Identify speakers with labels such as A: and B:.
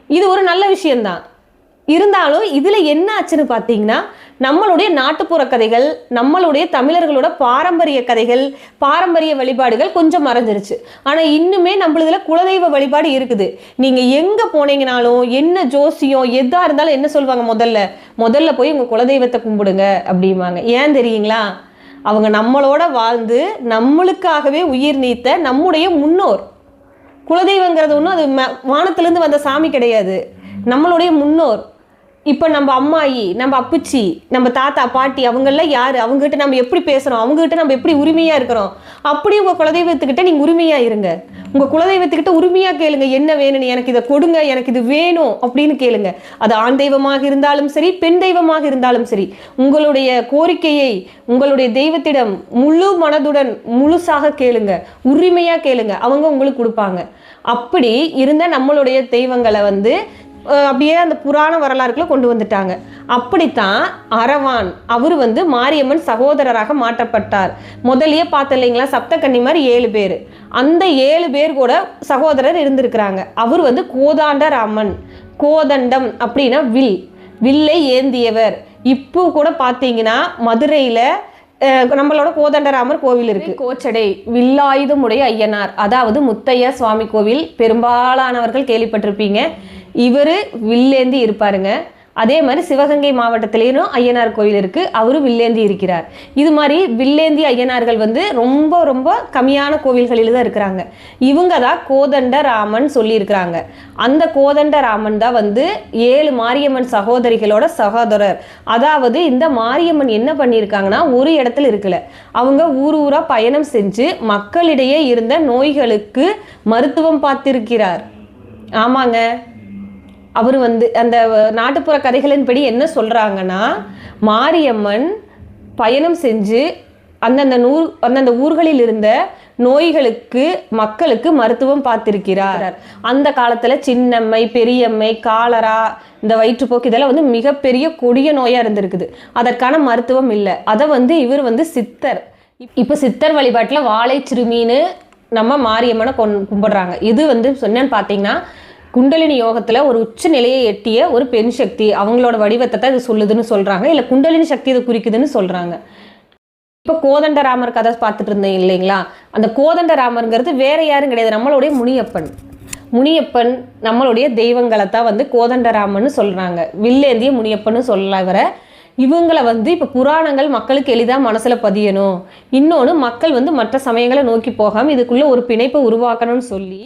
A: இது ஒரு நல்ல விஷயம்தான். இருந்தாலும் இதில் என்ன ஆச்சுன்னு பார்த்தீங்கன்னா, நம்மளுடைய நாட்டுப்புற கதைகள், நம்மளுடைய தமிழர்களோட பாரம்பரிய கதைகள், பாரம்பரிய வழிபாடுகள் கொஞ்சம் மறைஞ்சிருச்சு. ஆனால் இன்னுமே நம்மளதுல குலதெய்வ வழிபாடு இருக்குது. நீங்கள் எங்கே போனீங்கனாலும், என்ன ஜோசியம் எதாக இருந்தாலும் என்ன சொல்லுவாங்க, முதல்ல போய் உங்கள் குலதெய்வத்தை கும்பிடுங்க அப்படிம்பாங்க. ஏன் தெரியுங்களா? அவங்க நம்மளோட வாழ்ந்து நம்மளுக்காகவே உயிர் நீத்த நம்முடைய முன்னோர். குலதெய்வங்கிறது ஒன்றும் அது வானத்திலேருந்து வந்த சாமி கிடையாது, நம்மளுடைய முன்னோர். இப்போ நம்ம அம்மாயி, நம்ம அப்புச்சி, நம்ம தாத்தா பாட்டி அவங்கெல்லாம் யார்? அவங்ககிட்ட நம்ம எப்படி பேசுகிறோம், அவங்ககிட்ட நம்ம எப்படி உரிமையாக இருக்கிறோம். அப்படி உங்கள் குலதெய்வத்துக்கிட்ட நீங்கள் உரிமையாக இருங்க. உங்கள் குலதெய்வத்துக்கிட்ட உரிமையாக கேளுங்க, என்ன வேணும்னு, எனக்கு இதை கொடுங்க, எனக்கு இது வேணும் அப்படின்னு கேளுங்க. அது ஆண் தெய்வமாக இருந்தாலும் சரி, பெண் தெய்வமாக இருந்தாலும் சரி, உங்களுடைய கோரிக்கையை உங்களுடைய தெய்வத்திடம் முழு மனதுடன் முழுசாக கேளுங்க, உரிமையாக கேளுங்க, அவங்க உங்களுக்கு கொடுப்பாங்க. அப்படி இருந்த நம்மளுடைய தெய்வங்களை அப்படியே அந்த புராண வரலாறுக்குள்ள கொண்டு வந்துட்டாங்க. அப்படித்தான் அரவான் அவர் மாரியம்மன் சகோதரராக மாற்றப்பட்டார். முதலியே பார்த்த இல்லைங்களா, சப்தகன்னிமார் 7 பேர். அந்த 7 பேர் கூட சகோதரர் இருந்திருக்கிறாங்க. அவர் கோதாண்டராமன். கோதண்டம் அப்படின்னா வில்லை ஏந்தியவர். இப்போ கூட பார்த்தீங்கன்னா மதுரையில் நம்மளோட கோதண்டராமர் கோவில் இருக்கு. கோச்சடை வில்லாயுதமுடைய ஐயனார், அதாவது முத்தையா சுவாமி கோவில் பெரும்பாலானவர்கள் கேள்விப்பட்டிருப்பீங்க. இவர் வில்லேந்தி இருப்பாருங்க. அதே மாதிரி சிவகங்கை மாவட்டத்திலேயும் ஐயனார் கோவில் இருக்குது, அவரும் வில்லேந்தி இருக்கிறார். இது மாதிரி வில்லேந்தி ஐயனார்கள் ரொம்ப ரொம்ப கம்மியான கோவில்களில் தான் இருக்கிறாங்க. இவங்க தான் கோதண்டராமன் சொல்லியிருக்கிறாங்க. அந்த கோதண்டராமன் தான் 7 மாரியம்மன் சகோதரிகளோட சகோதரர். அதாவது இந்த மாரியம்மன் என்ன பண்ணியிருக்காங்கன்னா, ஒரு இடத்துல இருக்கல, அவங்க ஊராக பயணம் செஞ்சு மக்களிடையே இருந்த நோய்களுக்கு மருத்துவம் பார்த்திருக்கிறார். ஆமாங்க, அவர் அந்த நாட்டுப்புற கதைகளின்படி என்ன சொல்கிறாங்கன்னா, மாரியம்மன் பயணம் செஞ்சு அந்தந்த ஊர்களில் இருந்த நோய்களுக்கு மக்களுக்கு மருத்துவம் பார்த்திருக்கிறார். அந்த காலத்தில் சின்னம்மை, பெரியம்மை, காலரா, இந்த வயிற்றுப்போக்கு இதெல்லாம் மிகப்பெரிய கொடிய நோயாக இருந்திருக்குது. அதற்கான மருத்துவம் இல்லை. அதை இவர் சித்தர். இப்போ சித்தர் வழிபாட்டில் வாழை சிறுமீன்னு நம்ம மாரியம்மனை கும்பிடுறாங்க. இது என்னன்னு பார்த்தீங்கன்னா, குண்டலினி யோகத்தில் ஒரு உச்ச நிலையை எட்டிய ஒரு பெண் சக்தி, அவங்களோட வடிவத்தை தான் இது சொல்லுதுன்னு சொல்கிறாங்க. இல்லை குண்டலினி சக்தி இதை குறிக்குதுன்னு சொல்கிறாங்க. இப்போ கோதண்டராமர் கதை பார்த்துட்டு இருந்தேன் இல்லைங்களா, அந்த கோதண்டராமருங்கிறது வேற யாரும் கிடையாது, நம்மளுடைய முனியப்பன் நம்மளுடைய தெய்வங்களை தான் கோதண்டராமன்னு சொல்கிறாங்க. வில்லேந்திய முனியப்பன்னு சொல்ல வர இவங்களை இப்போ புராணங்கள் மக்களுக்கு எளிதாக மனசில் பதியணும், இன்னொன்று மக்கள் மற்ற சமயங்களை நோக்கி போகாமல் இதுக்குள்ளே ஒரு பிணைப்பை உருவாக்கணும்னு சொல்லி